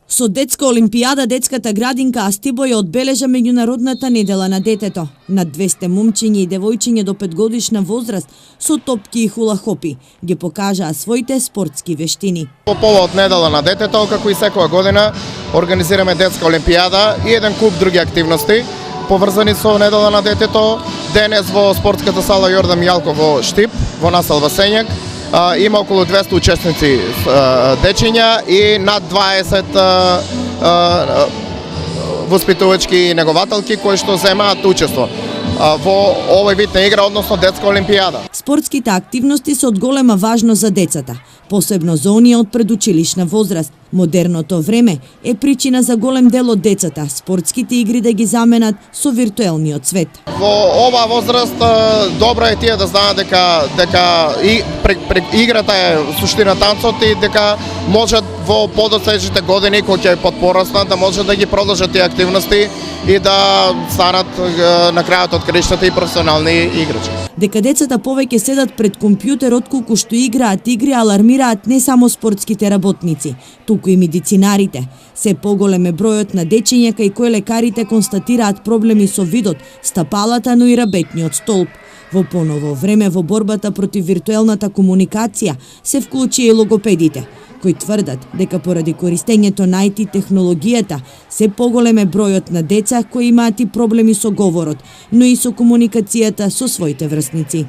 Со детска олимпијада детската градинка Астибој одбележа меѓународната недела на детето. Над 200 момчиња и девојчиња до 5 годишна возраст со топки и хула-хопи ги покажаа своите спортски вештини. По повод недела на детето, како и секоја година, организираме детска олимпијада и еден куп други активности поврзани со недела на детето. Денес во спортската сала Јордан Мијалков во Штип, во населба Сењак, има околу 200 учесници дечиња и над 20 воспитувачки и негователки кои што земаат учество во овој вид на игра, односно детска олимпијада. Спортските активности се од голема важност за децата, посебно за оние од предучилишна возраст. Модерното време е причина за голем дел од децата спортските игри да ги заменат со виртуелниот свет. Во оваа возраст добро е тие да знаат дека и играта е суштина танцот и дека можат во подоцнежните години кога ќе подпораснат да може да ги продолжат тие активности и да станат на крајот од краиштата и професионални играчи. Дека децата повеќе седат пред компјутер отколку што играат игри алармираат не само спортските работници, туку и медицинарите. Се поголем е бројот на дечиња кај кои лекарите констатираат проблеми со видот, стапалата, но и рабетниот столб. Во поново време во борбата против виртуелната комуникација се вклучи и логопедите, кои тврдат дека поради користењето на IT технологијата се поголем е бројот на деца кои имаат и проблеми со говорот, но и со комуникацијата со своите врсници.